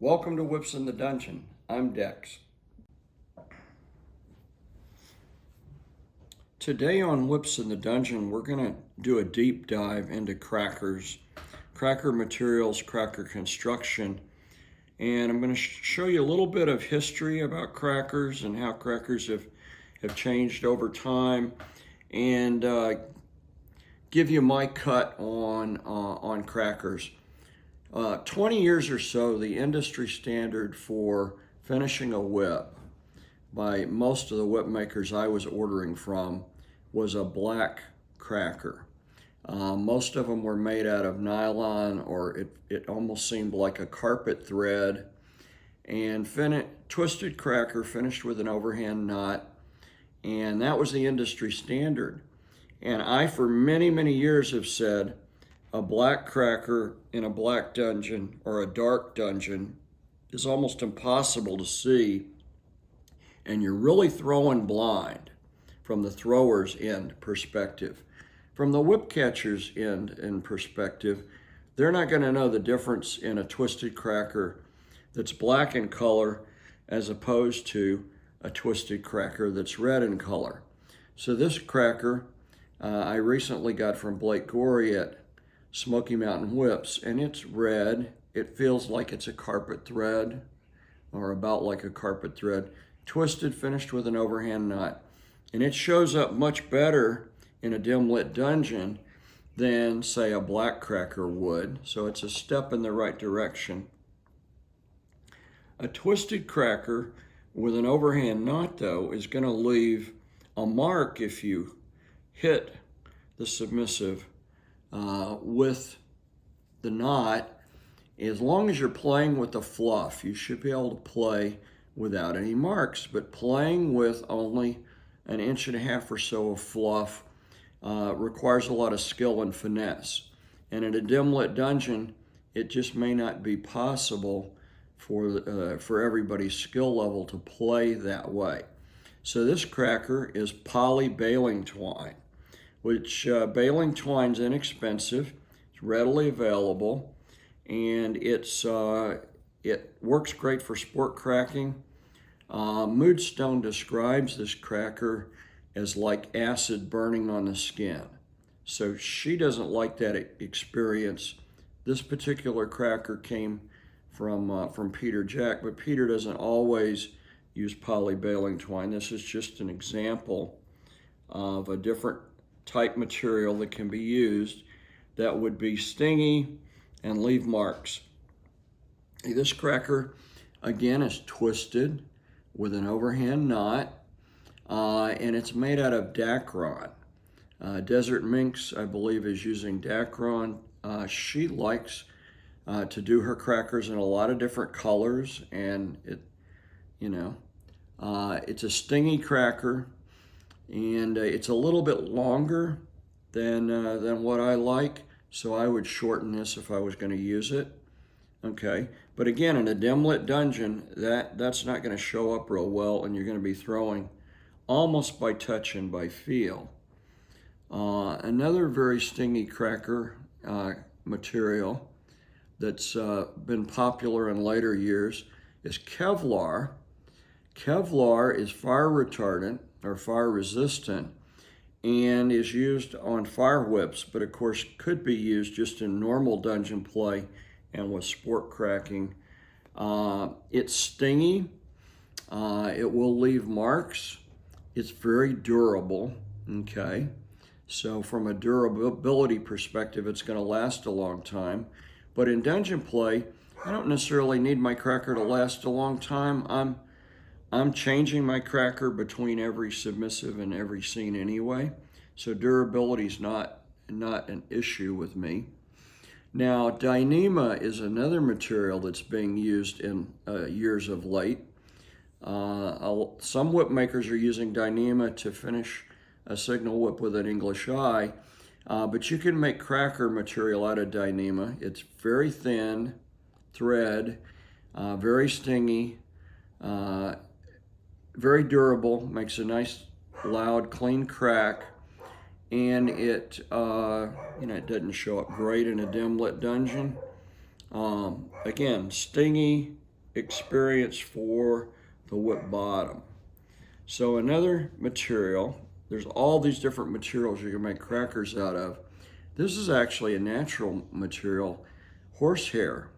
Welcome to Whips in the Dungeon. I'm Dex. Today on Whips in the Dungeon, we're going to do a deep dive into crackers, cracker materials, cracker construction, and I'm going to show you a little bit of history about crackers and how crackers have changed over time, and give you my cut on crackers. 20 years or so, the industry standard for finishing a whip by most of the whip makers I was ordering from was a black cracker. Most of them were made out of nylon, or it almost seemed like a carpet thread, and twisted cracker finished with an overhand knot, and that was the industry standard. And I, for many, many years, have said a black cracker in a black dungeon or a dark dungeon is almost impossible to see, and you're really throwing blind from the thrower's end perspective. From the whip catcher's end perspective, they're not going to know the difference in a twisted cracker that's black in color as opposed to a twisted cracker that's red in color. So this cracker I recently got from Blake Gorey at Smoky Mountain Whips, and it's red. It feels like it's a carpet thread, or about like a carpet thread, twisted, finished with an overhand knot. And it shows up much better in a dim lit dungeon than, say, a black cracker would. So it's a step in the right direction. A twisted cracker with an overhand knot, though, is going to leave a mark if you hit the submissive with the knot. As long as you're playing with the fluff, you should be able to play without any marks. But playing with only 1.5 inches or so of fluff requires a lot of skill and finesse. And in a dim lit dungeon, it just may not be possible for everybody's skill level to play that way. So this cracker is poly baling twine, which baling twine's inexpensive, it's readily available, and it works great for sport cracking. Moodstone describes this cracker as like acid burning on the skin. So she doesn't like that experience. This particular cracker came from Peter Jack, but Peter doesn't always use poly baling twine. This is just an example of a different type material that can be used that would be stingy and leave marks. This cracker, again, is twisted with an overhand knot, and it's made out of dacron. Desert Minx, I believe, is using dacron. She likes to do her crackers in a lot of different colors, and it's a stingy cracker, and it's a little bit longer than what I like, so I would shorten this if I was going to use it. Okay, but again, in a dim lit dungeon, that's not going to show up real well, and you're going to be throwing almost by touch and by feel. Another very stingy cracker material that's been popular in later years is kevlar. Kevlar is fire retardant or fire resistant and is used on fire whips, but of course could be used just in normal dungeon play and with sport cracking. It's stingy. It will leave marks. It's very durable. Okay, so from a durability perspective, it's going to last a long time. But in dungeon play, I don't necessarily need my cracker to last a long time. I'm changing my cracker between every submissive and every scene anyway, so durability is not an issue with me. Now, dyneema is another material that's being used in years of late. Some whip makers are using dyneema to finish a signal whip with an English eye, but you can make cracker material out of dyneema. It's very thin thread, very stingy, very durable, makes a nice, loud, clean crack, and it doesn't show up great in a dim lit dungeon. Again, stingy, experience for the whip bottom. So another material, there's all these different materials you can make crackers out of. This is actually a natural material, horsehair.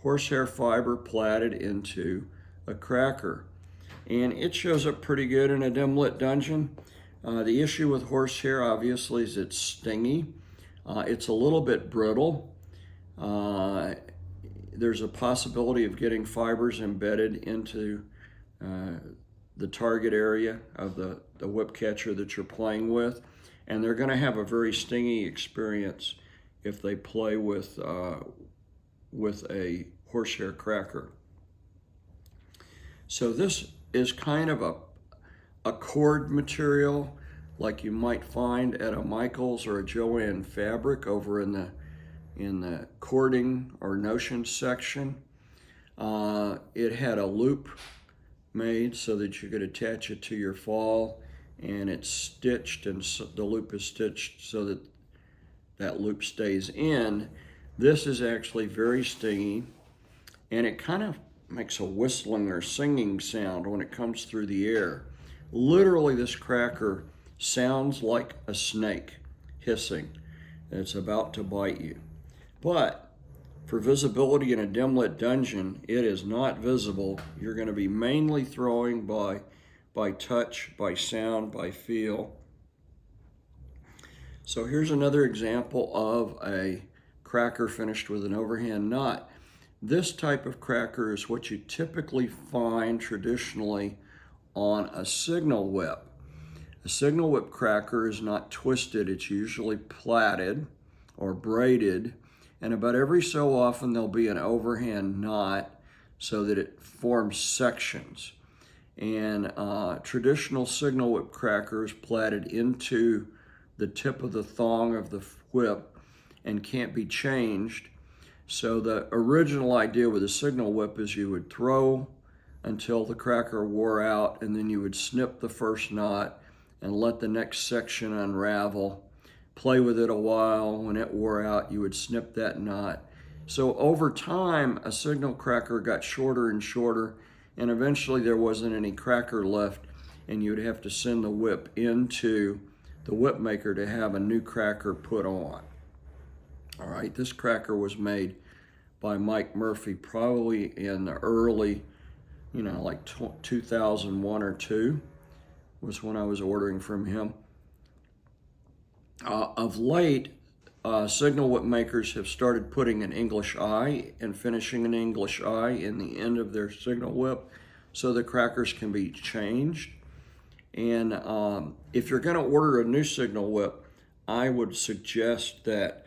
Horsehair fiber plaited into a cracker. And it shows up pretty good in a dim lit dungeon. The issue with horsehair, obviously, is it's stingy. It's a little bit brittle. There's a possibility of getting fibers embedded into the target area of the whip catcher that you're playing with. And they're going to have a very stingy experience if they play with a horsehair cracker. So this is kind of a cord material like you might find at a Michaels or a Joann Fabric over in the cording or notion section. It had a loop made so that you could attach it to your fall, and it's stitched, and the loop is stitched so that that loop stays in. This is actually very stingy, and it kind of makes a whistling or singing sound when it comes through the air. Literally, this cracker sounds like a snake hissing. It's about to bite you. But for visibility in a dim lit dungeon, it is not visible. You're going to be mainly throwing by touch, by sound, by feel. So here's another example of a cracker finished with an overhand knot. This type of cracker is what you typically find traditionally on a signal whip. A signal whip cracker is not twisted. It's usually plaited or braided, and about every so often there'll be an overhand knot so that it forms sections. And traditional signal whip crackers plaited into the tip of the thong of the whip and can't be changed. So the original idea with a signal whip is you would throw until the cracker wore out, and then you would snip the first knot and let the next section unravel. Play with it a while. When it wore out, you would snip that knot. So over time, a signal cracker got shorter and shorter, and eventually there wasn't any cracker left, and you'd have to send the whip into the whip maker to have a new cracker put on. All right, this cracker was made by Mike Murphy probably in the early, like 2001 or 2 was when I was ordering from him. Of late, signal whip makers have started putting an English eye and finishing an English eye in the end of their signal whip so the crackers can be changed. And if you're going to order a new signal whip, I would suggest that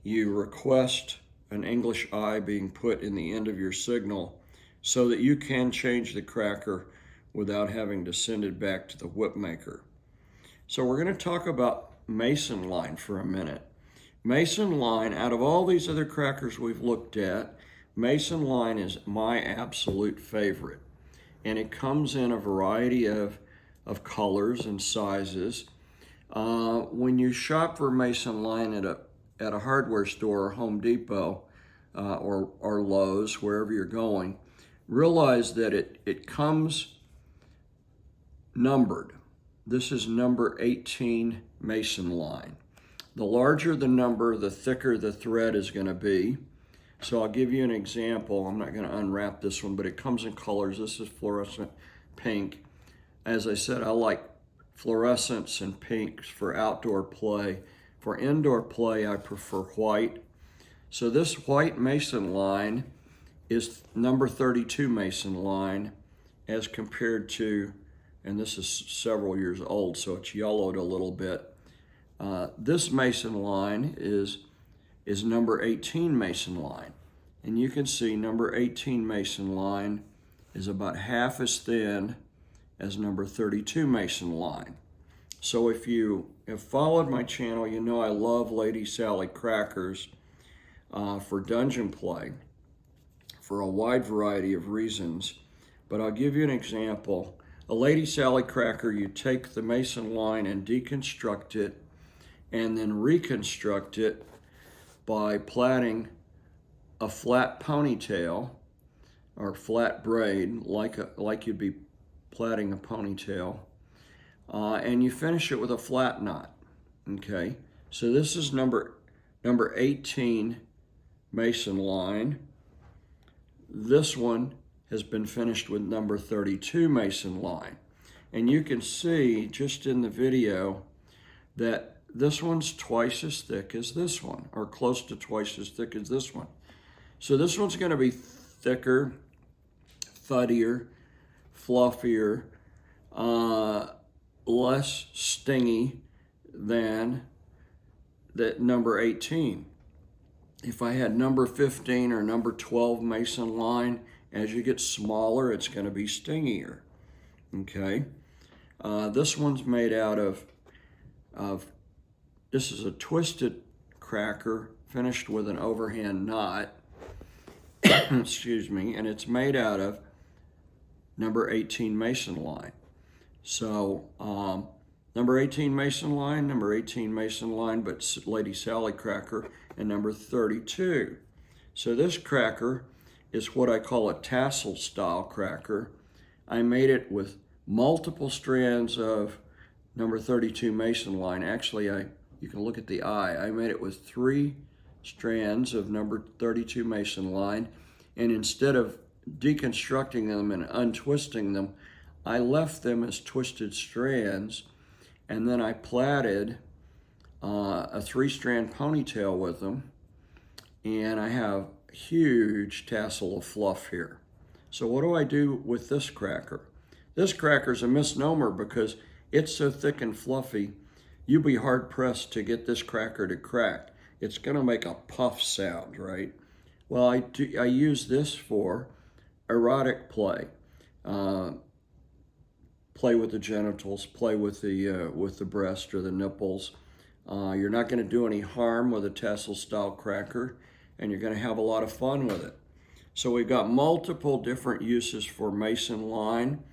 you request an English eye being put in the end of your signal so that you can change the cracker without having to send it back to the whip maker. So we're going to talk about Mason line for a minute. Mason line, out of all these other crackers we've looked at, Mason line is my absolute favorite. And it comes in a variety of colors and sizes. When you shop for Mason line at a hardware store or Home Depot or Lowe's, wherever you're going, realize that it comes numbered. This is number 18 Mason line. The larger the number, the thicker the thread is going to be. So I'll give you an example. I'm not going to unwrap this one, but it comes in colors. This is fluorescent pink. As I said, I like fluorescents and pinks for outdoor play. For indoor play, I prefer white. So this white Mason line is number 32 Mason line as compared to, and this is several years old, so it's yellowed a little bit. This Mason line is number 18 Mason line. And you can see number 18 Mason line is about half as thin as number 32 Mason line. So if you have followed my channel, you know I love ladysally crackers for dungeon play for a wide variety of reasons. But I'll give you an example. A ladysally cracker, you take the Mason line and deconstruct it and then reconstruct it by plaiting a flat ponytail or flat braid like you'd be plaiting a ponytail, and you finish it with a flat knot. Okay, so this is number 18 Mason line. This one has been finished with number 32 Mason line. And you can see just in the video that this one's twice as thick as this one, or close to twice as thick as this one. So this one's going to be thicker, thuddier, fluffier, less stingy than that number 18. If I had number 15 or number 12 Mason line, as you get smaller, it's going to be stingier. Okay, this one's made out of this is a twisted cracker finished with an overhand knot. Excuse me, and it's made out of number 18 Mason line. So number 18 Mason line, number 18 Mason line, but ladysally cracker, and number 32. So this cracker is what I call a tassel style cracker. I made it with multiple strands of number 32 Mason line. Actually, you can look at the eye. I made it with 3 strands of number 32 Mason line, and instead of deconstructing them and untwisting them, I left them as twisted strands, and then I plaited a 3-strand ponytail with them, and I have a huge tassel of fluff here. So what do I do with this cracker? This cracker is a misnomer because it's so thick and fluffy, you'd be hard pressed to get this cracker to crack. It's gonna make a puff sound, right? Well, I use this for erotic play. Play with the genitals, play with the breast or the nipples. You're not going to do any harm with a tassel style cracker, and you're going to have a lot of fun with it. So we've got multiple different uses for Mason line.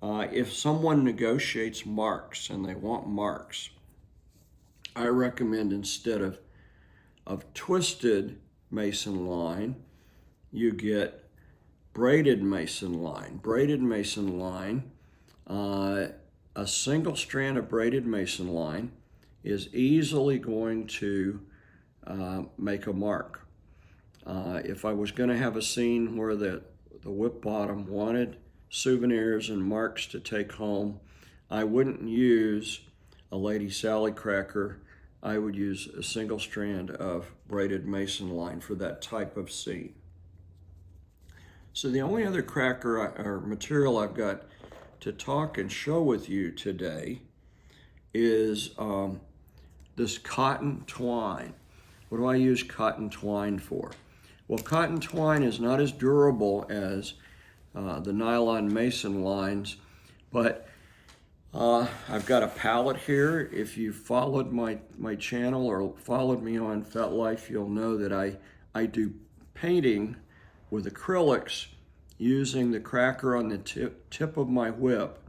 If someone negotiates marks and they want marks, I recommend instead of twisted Mason line, you get braided Mason line. Braided Mason line, a single strand of braided Mason line is easily going to make a mark. If I was going to have a scene where the whip bottom wanted souvenirs and marks to take home, I wouldn't use a ladysally cracker. I would use a single strand of braided Mason line for that type of scene. So the only other cracker or material I've got to talk and show with you today is this cotton twine. What do I use cotton twine for? Well, cotton twine is not as durable as the nylon Mason lines, but I've got a palette here. If you followed my channel or followed me on FetLife, you'll know that I do painting with acrylics using the cracker on the tip of my whip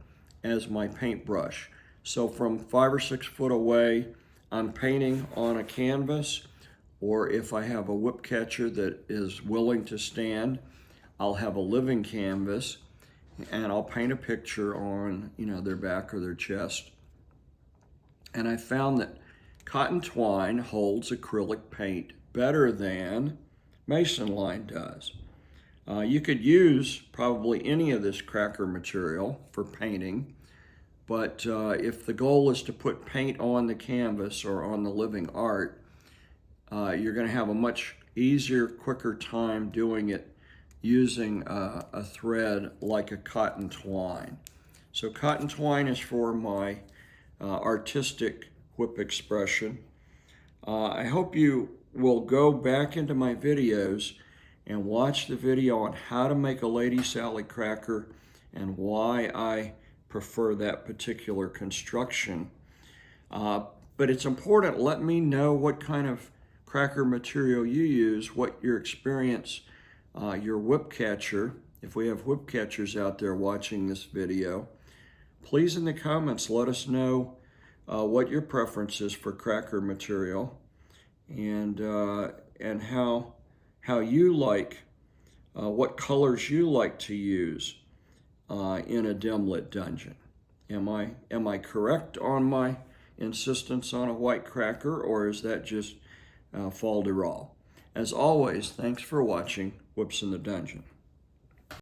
as my paintbrush. So from 5 or 6 foot away, I'm painting on a canvas, or if I have a whip catcher that is willing to stand, I'll have a living canvas and I'll paint a picture on, their back or their chest. And I found that cotton twine holds acrylic paint better than Mason line does. You could use probably any of this cracker material for painting, but if the goal is to put paint on the canvas or on the living art, you're going to have a much easier, quicker time doing it using a thread like a cotton twine. So cotton twine is for my artistic whip expression. I hope you will go back into my videos and watch the video on how to make a ladysally cracker and why I prefer that particular construction. But it's important, let me know what kind of cracker material you use, what your experience, your whip catcher, if we have whip catchers out there watching this video, please in the comments let us know what your preference is for cracker material and how you like what colors you like to use in a dim lit dungeon. Am I correct on my insistence on a white cracker, or is that just fol-de-rol? As always, thanks for watching Whips in the Dungeon.